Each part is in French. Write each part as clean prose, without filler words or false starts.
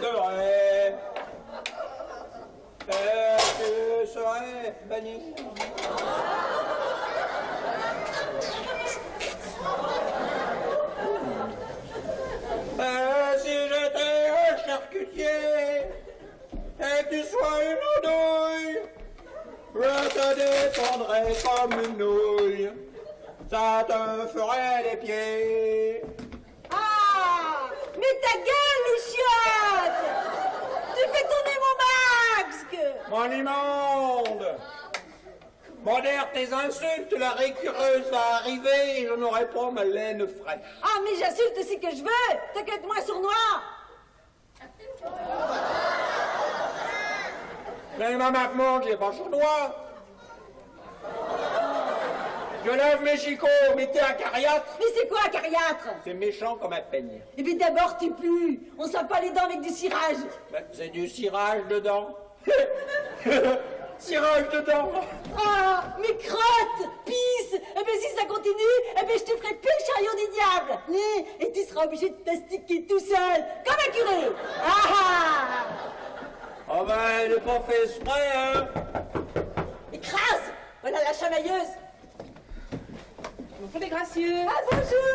serais... tu serais banni. Si j'étais un charcutier et que tu sois une andouille, je te défendrais comme une nouille, ça te ferait des pieds. Ah, mais ta gueule, les chiottes! Tu fais tourner mon masque! Mon immonde! Modère tes insultes, la récureuse va arriver et je n'aurai pas ma laine fraîche. Ah, mais j'insulte aussi que je veux! T'inquiète-moi, sournois! Mais maman, j'ai pas sournois. Je lève mes chicots, mais t'es acariâtre. Mais c'est quoi, acariâtre? C'est méchant comme un peigne. Eh bien d'abord, tu pues. On sent pas les dents avec du cirage. Ben, c'est du cirage dedans. Cirage dedans. Ah, mais crotte, pisse. Eh bien si ça continue, eh bien je te ferai plus le chariot du diable. Et tu seras obligé de t'astiquer tout seul, comme un curé. Ah Oh ben, elle n'est pas fait exprès, hein. Écrase. Voilà la chamailleuse. Bonjour les gracieux. Ah, bonjour.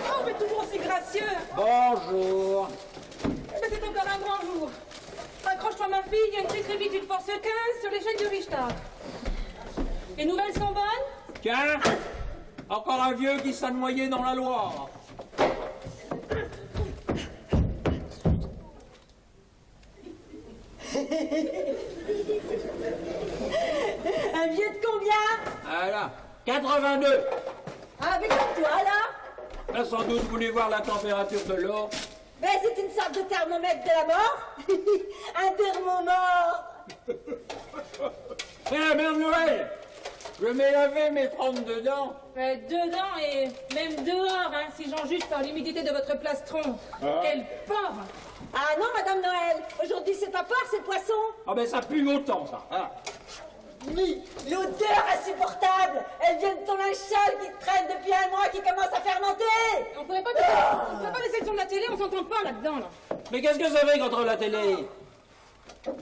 Oh, mais toujours aussi gracieux. Bonjour. Eh ben, c'est encore un grand jour. Accroche-toi ma fille, il y a une petite d'une force 15 sur l'échelle du Richter. Les nouvelles sont bonnes? Tiens, encore un vieux qui s'est noyé dans la Loire. Un vieux de combien? Voilà, 82. Ah, mais comme toi, là. Là, sans doute voulu voir la température de l'eau. Ben, c'est une sorte de thermomètre de la mort. Un thermomort. C'est la mère de Noël. Je m'ai lavé mes 32 dents. Dedans et même dehors, hein, si j'en juge par l'humidité de votre plastron. Ah. Quel porc! Ah non, Madame Noël. Aujourd'hui, c'est pas porc, c'est poisson. Ah ben ça pue autant, ça. Hein. Oui, l'odeur insupportable. Elle vient de ton linge sale qui traîne depuis un mois, qui commence à fermenter. On pourrait pas laisser le son de la télé, on s'entend pas là-dedans, là. Mais qu'est-ce que ça fait contre la télé?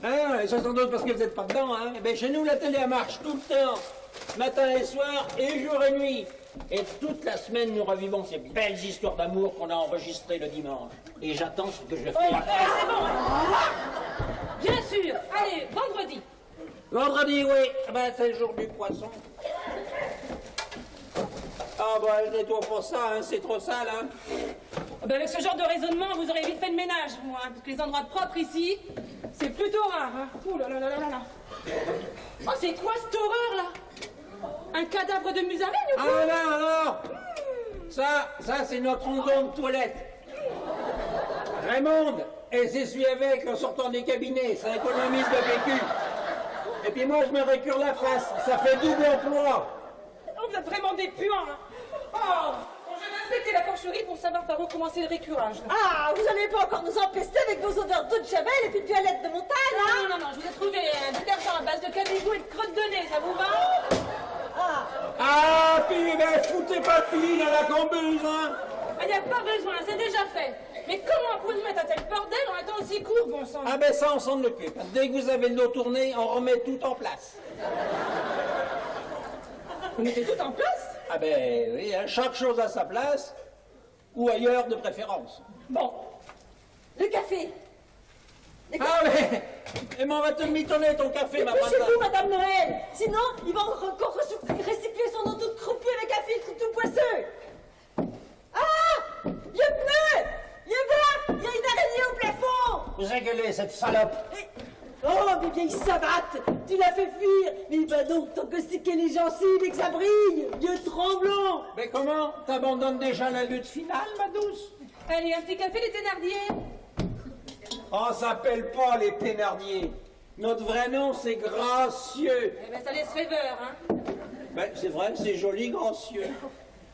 Hein, c'est sans doute parce que vous n'êtes pas dedans, hein. Eh ben chez nous, la télé, elle marche tout le temps. Matin et soir, et jour et nuit. Et toute la semaine, nous revivons ces belles histoires d'amour qu'on a enregistrées le dimanche. Et j'attends ce que je fais. C'est bon, hein. Bien sûr. Allez, vendredi. Vendredi, oui. Ben, c'est le jour du poisson. Ah, ben, je nettoie pas ça, hein. C'est trop sale, hein. Ben, avec ce genre de raisonnement, vous aurez vite fait le ménage, moi, hein, parce que les endroits propres ici, c'est plutôt rare, hein. Ouh là là là là là. Oh, c'est quoi cette horreur, là? Un cadavre de musaraigne ou quoi? Ah, non, non. Ça, c'est notre onguent de toilette. Raymond, elle s'essuie avec en sortant des cabinets. Ça économise le PQ. Et puis moi, je me récure la face. Ça fait double emploi. Oh, vous êtes vraiment des puants, hein. Oh, bon, je vais inspecter la porcherie pour savoir par où commencer le récurage. Ah, vous n'allez pas encore nous empester avec vos odeurs d'eau de javel et puis de toilette de montagne, hein? Non, je vous ai trouvé un détergent à base de cabigou et de crotte de nez, ça vous va? Ah, puis ben, foutez pas de pile à la cambuse, hein. Il n'y a pas besoin, c'est déjà fait. Mais comment pouvez-vous mettre un tel bordel en un temps aussi court, bon sang? Ah ben ça, on s'en occupe. Dès que vous avez le dos tourné, on remet tout en place. Vous mettez tout en place? Ah ben oui, hein, chaque chose à sa place, ou ailleurs de préférence. Bon. Le café. Ah mais on va te mitonner ton café, ma Dépêchez-vous, patate. Madame Noël. Sinon, il va encore recycler son eau toute croupie avec un filtre tout poisseux. Ah, il y a pneu. Il y a une araignée au plafond. Vous engueulez, cette salope. Oh, mais vieille savate, tu l'as fait fuir. Mais il va donc t'encausser les gencives et que ça brille. Vieux tremblant. Mais comment? T'abandonnes déjà la lutte finale, ma douce? Allez, un petit café, les Thénardier. On s'appelle pas les Thénardier. Notre vrai nom, c'est Gracieux. Eh ben, ça laisse rêveur, hein. Ben, c'est vrai, c'est joli, Gracieux.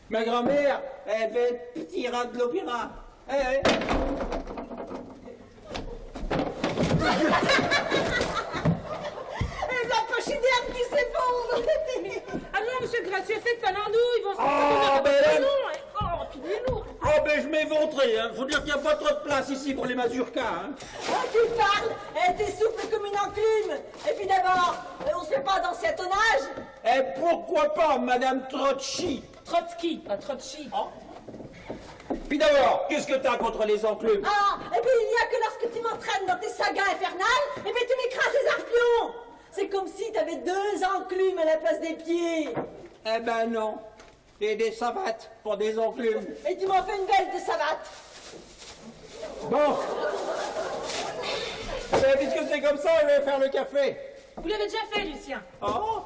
Ma grand-mère, elle avait être petit rat de l'opéra. Eh, Et la poche d'herbe qui s'effondre. Ah non, monsieur Gracieux, faites pas l'andouille, ils vont se Ah, ben là- non, hein. Oh, puis il est lourd. Oh, Oh, ben je m'ai vautré, hein. Faut dire qu'il n'y a pas trop de place ici pour les mazurkas, hein. Ah, tu parles? T'es souple comme une enclume. Et puis d'abord, on se fait pas danser à ton âge. Et pourquoi pas, Madame Trotsky? Trotsky, pas Trotsky. Oh. Puis d'abord, qu'est-ce que t'as contre les enclumes? Ah, et puis il n'y a que lorsque tu m'entraînes dans tes sagas infernales, et puis tu m'écrases les arpions. C'est comme si t'avais 2 enclumes à la place des pieds. Eh ben non. Et des savates pour des enclumes. Et tu m'en fais une belle de savate. Bon. Eh, puisque c'est comme ça, je vais faire le café. Vous l'avez déjà fait, Lucien. Oh,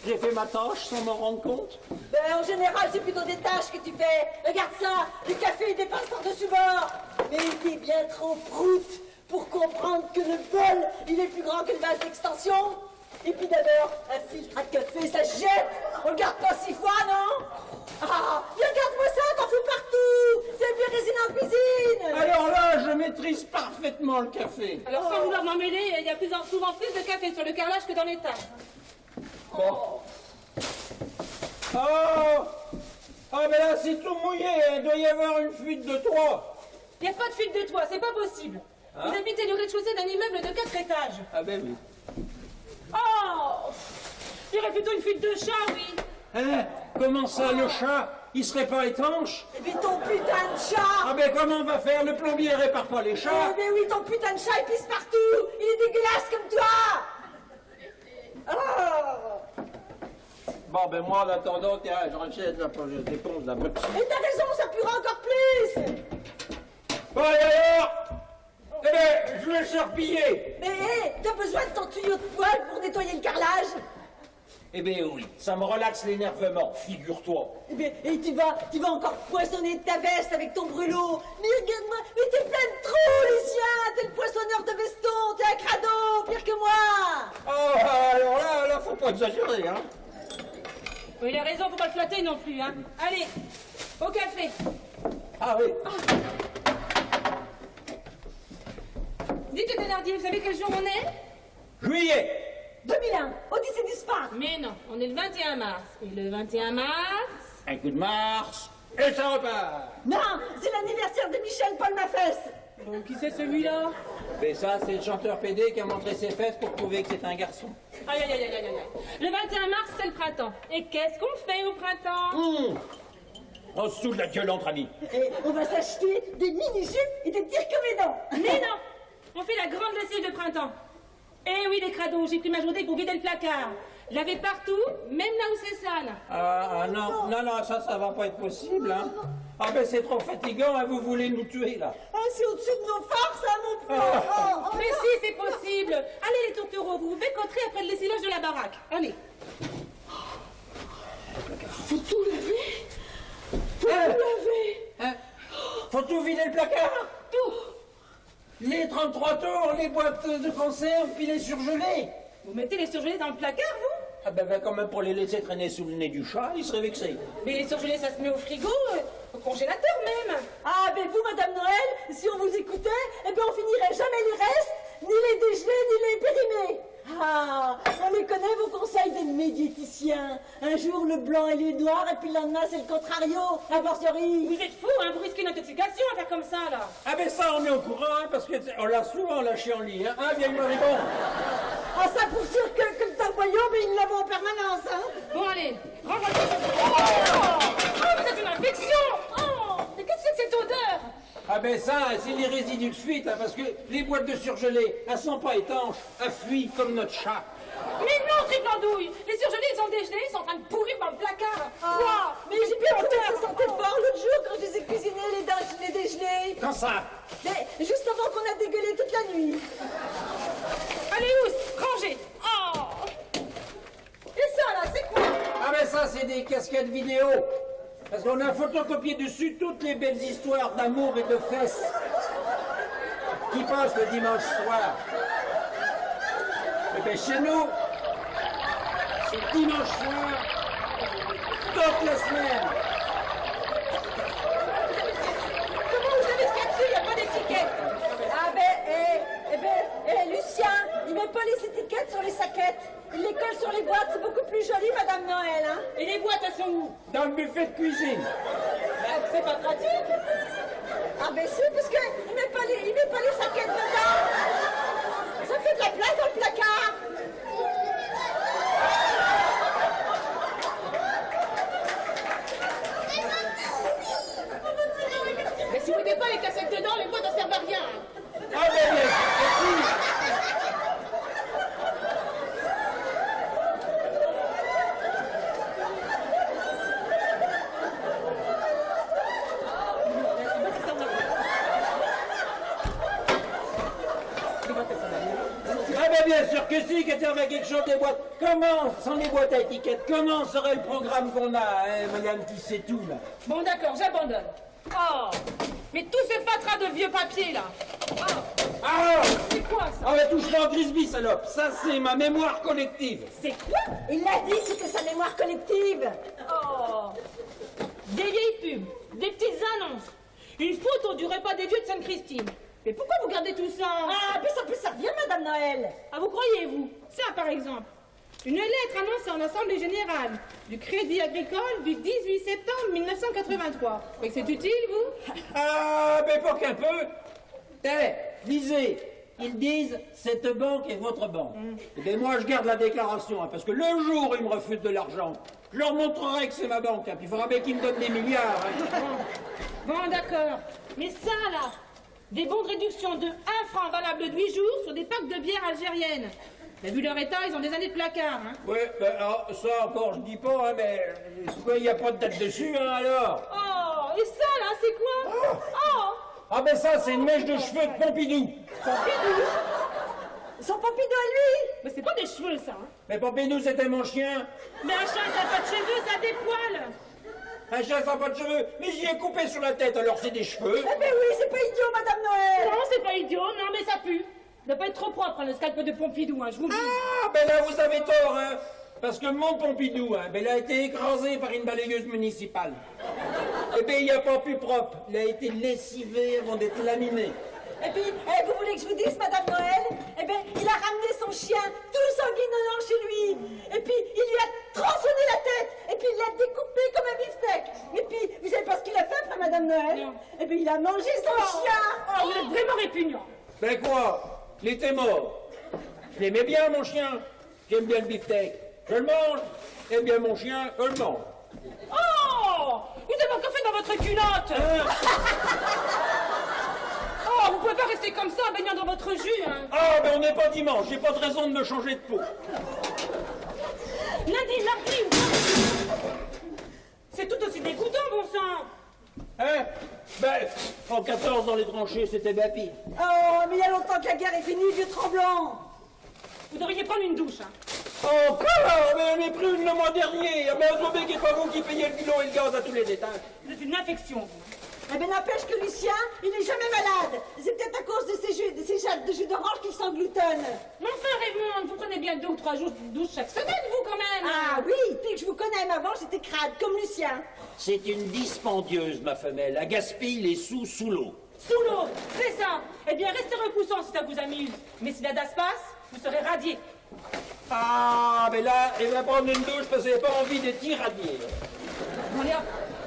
j'ai fait ma tâche sans m'en rendre compte. Ben, en général, c'est plutôt des tâches que tu fais. Regarde ça, le café il dépasse par-dessus bord. Mais il est bien trop proute pour comprendre que le bol, il est plus grand qu'une base d'extension. Et puis d'abord, un filtre à café, ça se jette. On le garde pas 6 fois, non? Ah, regarde-moi ça, t'en fous partout. C'est plus résine en cuisine. Alors là, je maîtrise parfaitement le café. Alors, sans vouloir m'en mêler, il y a souvent plus de café sur le carrelage que dans les tasses. Bon. Oh! Ah, mais là, c'est tout mouillé. Il doit y avoir une fuite de toit. Il n'y a pas de fuite de toit, c'est pas possible. Vous habitez le rez-de-chaussée d'un immeuble de 4 étages. Ah ben oui. Oh! Il y aurait plutôt une fuite de chat, oui. Hein? Comment ça, le chat? Il serait pas étanche? Et puis ton putain de chat. Ah ben comment on va faire? Le plombier répare pas les chats. Mais oui, ton putain de chat, il pisse partout. Il est dégueulasse comme toi. Oh. Bon ben moi, en attendant, tiens, je rachète la éponge là. Et t'as raison, ça puera encore plus. Bon et alors? Eh ben, je vais charpiller. Mais hé, t'as besoin de ton tuyau de poêle pour nettoyer le carrelage? Eh ben oui, ça me relaxe l'énervement, figure-toi. Eh bien, et tu vas encore poissonner ta veste avec ton brûlot. Mais regarde-moi, mais t'es plein de trous, Lucien. T'es le poissonneur de veston, t'es un crado, pire que moi. Oh, alors là, faut pas exagérer, hein. Oui, il a raison, faut pas le flatter non plus, hein. Allez, au café. Ah oui. Dites, Thénardier, vous savez quel jour on est? Juillet. 2001, Odyssée du Spa. Mais non, on est le 21 mars. Et le 21 mars... Un coup de Mars, et ça repart. Non, c'est l'anniversaire de Michel Paul Mafesse. Bon, qui c'est celui-là? Mais ça, c'est le chanteur PD qui a montré ses fesses pour prouver que c'est un garçon. Aïe, aïe, aïe, aïe, aïe, aïe. Le 21 mars, c'est le printemps. Et qu'est-ce qu'on fait au printemps? On se saoule la gueule entre amis. Et on va s'acheter des mini-jupes et des tire-comédans. Mais non, on fait la grande lessive de printemps. Eh oui, les crados, j'ai pris ma journée pour vider le placard. Laver partout, même là où c'est sale. Non, ça va pas être possible, hein. Ah ben c'est trop fatigant, hein, vous voulez nous tuer, là. Ah, c'est au-dessus de nos forces, hein, mon pauvre. Mais si, c'est possible. Allez, les tourtereaux, vous vous bécoterez après le lessivage de la baraque. Allez. Faut tout laver. Faut tout laver. Hein? Faut tout vider le placard? Tout. Les 33 tours, les boîtes de conserve, puis les surgelés. Vous mettez les surgelés dans le placard, vous? Ah ben quand même pour les laisser traîner sous le nez du chat, il serait vexé. Mais les surgelés, ça se met au frigo, au congélateur même. Ah, ben vous, Madame Noël, si on vous écoutait, eh ben on finirait jamais les restes, ni les dégelés, ni les périmés. Ah, on les connaît, vos conseils des médiéticiens. Un jour, le blanc et le noir, et puis le lendemain, c'est le contrario. A fortiori. Vous êtes fous, hein, vous risquez une intoxication à faire comme ça, là. Ah ben ça, on est au courant, hein, parce qu'on l'a souvent lâché en lit, hein. Ah, vieille moribond. Ah, ça pour sûr que le tamboyau, mais ils l'avons en permanence, hein. Bon, allez, rentre Oh, vous êtes une infection. Oh, mais qu'est-ce que c'est que cette odeur? Ah ben ça, c'est les résidus de fuite, hein, parce que les boîtes de surgelés, elles sont pas étanches, elles fuient comme notre chat. Mais non, triple andouille. Les surgelés, ils sont dégelés, ils sont en train de pourrir dans le placard. Ah, mais j'ai bien trouvé que ça sentait fort l'autre jour quand je les ai cuisinés, les dégelés. Quand ça? Mais juste avant qu'on a dégueulé toute la nuit. Allez, Ous, rangez. Oh. Et ça, là, c'est quoi? Ah ben ça, c'est des casquettes vidéo. Parce qu'on a photocopié dessus toutes les belles histoires d'amour et de fesses qui passent le dimanche soir. Et bien chez nous, c'est dimanche soir, toute la semaine. Comment vous savez ce qu'il y a dessus? Il n'y a pas d'étiquette. Ah Lucien, il met pas les étiquettes sur les saquettes. Il les colle sur les boîtes, c'est beaucoup plus joli, Madame Noël, hein. Et les boîtes, elles sont où? Dans le buffet de cuisine. C'est pas pratique. Ah ben c'est parce qu'il met pas les saquettes dedans. Ça fait de la place dans le placard. Mais si vous mettez pas les cassettes dedans, les boîtes ne servent à rien. Ah ben bien, merci. Ah ben bien sûr que si, que servent à quelque chose des boîtes. Comment, sans les boîtes à étiquettes, comment serait le programme qu'on a, hein, madame qui sait tout, là? Bon d'accord, j'abandonne. Oh, mais tous ces fatras de vieux papiers là. Oh, Ah c'est quoi ça? Ah ben touche-moi en Grisby, salope. Ça, c'est ma mémoire collective. C'est quoi? Il l'a dit, c'était sa mémoire collective. Oh, des vieilles pubs, des petites annonces, une photo du repas des vieux de Sainte-Christine. Mais pourquoi vous gardez tout ça? Ah, mais ça peut servir, Madame Noël. Ah, vous croyez, vous? Ça, par exemple. Une lettre annoncée en assemblée générale du Crédit Agricole du 18 septembre 1983. Vous croyez que c'est utile, vous? Ah, mais pas qu'un peu. Eh, lisez. Ils disent, cette banque est votre banque. Eh bien, moi, je garde la déclaration, hein, parce que le jour où ils me refusent de l'argent, je leur montrerai que c'est ma banque, hein, puis il faudra bien qu'ils me donnent des milliards. Hein. Bon, d'accord. Mais ça, là, des bons de réduction de 1 franc valables de 8 jours sur des packs de bière algérienne. Mais vu leur état, ils ont des années de placard, hein. Oui, ben, alors, ça encore, je dis pas, hein, mais il n'y a pas de date dessus, hein, alors. Oh, et ça, là, c'est quoi? Oh, Ah, ben ça, c'est une mèche de cheveux de Pompidou. Pompidou. Son Pompidou à lui. Mais c'est pas des cheveux, ça, hein. Mais Pompidou, c'était mon chien. Mais un chien, ça n'a pas de cheveux, ça a des poils. Un chien sans pas de cheveux, mais j'y ai coupé sur la tête, alors c'est des cheveux. Eh ben oui, c'est pas idiot, Madame Noël. Non, c'est pas idiot, non, mais ça pue. Ça doit pas être trop propre, hein, le scalp de Pompidou, hein, je vous le dis. Ah, ben là, vous avez tort, hein. Parce que mon Pompidou, hein, ben, il a été écrasé par une balayeuse municipale. Eh bien, il n'y a pas plus propre. Il a été lessivé avant d'être laminé. Et puis, vous voulez que je vous dise, Madame Noël? Eh bien, il a ramené son chien tout sanguinolent chez lui. Et puis, il lui a tronçonné la tête. Et puis, il l'a découpé comme un beefsteak. Et puis, vous savez pas ce qu'il a fait après Madame Noël? Non. Eh bien, il a mangé son chien. Oh, vous êtes vraiment répugnant. Ben quoi? Il était mort. Je l'aimais bien, mon chien. J'aime bien le beefsteak. Je le mange. Eh bien, mon chien, je le mange. Oh, vous avez encore fait dans votre culotte. Oh, vous pouvez pas rester comme ça, baignant dans votre jus, hein. Ah, ben on n'est pas dimanche. J'ai pas de raison de me changer de peau. Lundi, mardi ou mercredi. C'est tout aussi dégoûtant, bon sang. Hein? Ben, en 14 dans les tranchées, c'était bien pire. Oh, mais il y a longtemps que la guerre est finie, vieux tremblant. Vous devriez prendre une douche, hein. Encore? Mais j'en ai pris une le mois dernier. Ah ben, vous savez qu'il n'est pas vous qui payez le kilo et le gaz à tous les étages. Vous êtes une infection, vous. Eh bien, n'empêche que Lucien, il n'est jamais malade. C'est peut-être à cause de ces jattes de jus d'orange qu'il s'engloutonne. Mais enfin, Raymond, vous prenez bien 2 ou 3 jours de douche chaque semaine, vous, quand même. Ah oui, dès que je vous connais, même avant, j'étais crade, comme Lucien. C'est une dispendieuse, ma femelle. Elle gaspille les sous sous l'eau. Sous l'eau, c'est ça. Eh bien, restez repoussant si ça vous amuse. Mais si la DAS passe, vous serez radié. Ah, mais là, il va prendre une douche parce qu'il n'a pas envie d'être irradié. Bon, allez hop,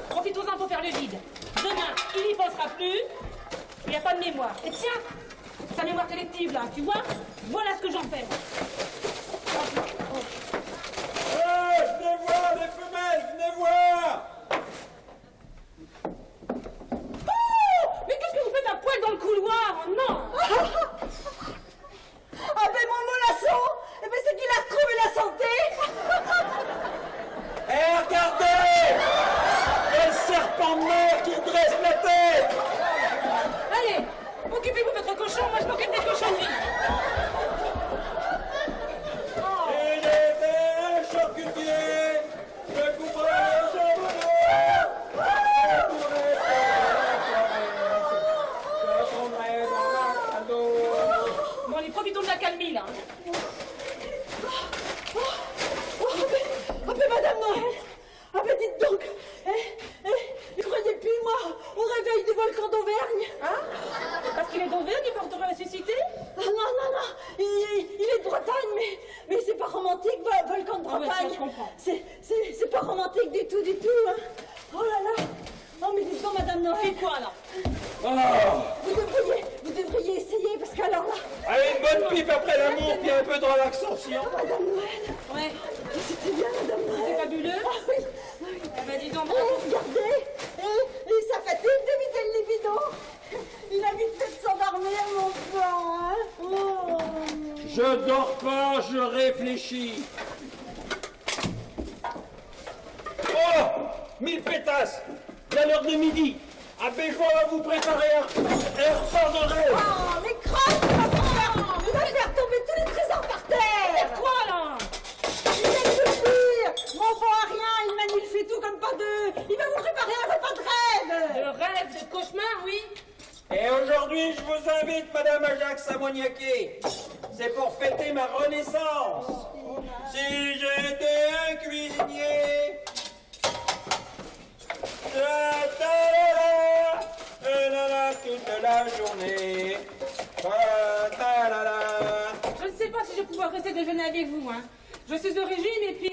profitons-en pour faire le vide. Demain, il n'y pensera plus. Il n'y a pas de mémoire. Et tiens, sa mémoire collective, là, tu vois? Voilà ce que j'en fais. Venez voir, les femelles, venez voir. Oh, mais qu'est-ce que vous faites à poil dans le couloir? Oh, non. Ah ben mon mollasson, eh ben c'est qu'il a retrouvé la santé. Eh, regardez! Le serpent de mer qui dresse la tête! Allez, occupez-vous de votre cochon, moi je m'occupe des cochonneries. Il était un charcutier, je couperai le charbonneau, je pourrai je prendrai dans la cadeau. Bon, allez, profitons de la calmie, là. Ah ben Madame Noël, ah ben dites donc, ne croyez plus moi au réveil du volcan d'Auvergne, hein? Parce qu'il est d'Auvergne, il porterait ressuscité? Ah non, il est de Bretagne, mais c'est pas romantique, volcan de Ah ouais, Bretagne. ça, je comprends. C'est pas romantique du tout, hein. Oh là là, oh Oh, mais dites donc, Madame Noël. Fais quoi, là? Vous devriez essayer, parce qu'alors là... Allez, une bonne pipe après l'amour, puis un peu de relaxation. Madame Noël. Ouais. C'était bien, Madame Noël. C'est fabuleux. Ah oui. Eh ben, dis donc, Oh, regardez. Et ça fatigue d'éviter le libido. Il a vite fait de s'endormir, mon enfant. Hein? Oh. Je dors pas, je réfléchis. Oh, 1000 pétasses. Bien l'heure de midi. À Béjois va vous préparer un repas de rêve. Oh, mais crotte, vous allez faire tomber tous les trésors par terre. quoi, là? Il vient de le dire. Mon enfant a rien, il manie le fait tout comme pas deux. Il va vous préparer un repas de rêve. De rêve, de cauchemar, oui. Et aujourd'hui, je vous invite, Madame Ajax Samoniaquet. C'est pour fêter ma renaissance. Si j'étais un cuisinier. Toute la journée. Je ne sais pas si je vais pouvoir rester déjeuner avec vous, hein. Je suis au régime et puis,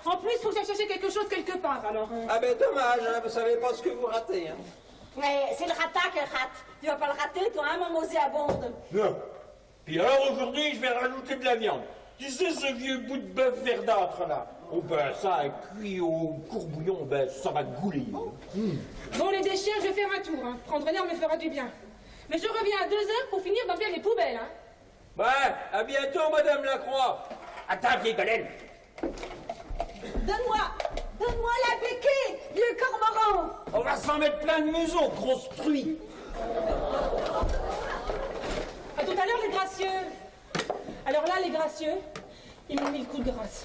en plus, il faut que j'aille chercher quelque chose quelque part, alors... Ah ben dommage, hein, vous savez pas ce que vous ratez. Hein. Ouais, c'est le ratat qui rate. Tu vas pas le rater, toi, hein, mon nauséabonde. Non. Puis alors aujourd'hui, je vais rajouter de la viande. Tu sais ce vieux bout de bœuf verdâtre là? Oh ben ça, cuit au courbouillon, ben ça va gouler. Bon, les déchets, je vais faire un tour, hein. Prendre l'air me fera du bien. Mais je reviens à 2 heures pour finir d'enlever les poubelles, hein. Ouais, à bientôt, Madame Lacroix. Attends, vieille baleine. Donne-moi la béquille, vieux cormoran. On va s'en mettre plein de museaux, grosse truie. À tout à l'heure, les gracieux. Alors là, les gracieux, ils m'ont mis le coup de grâce.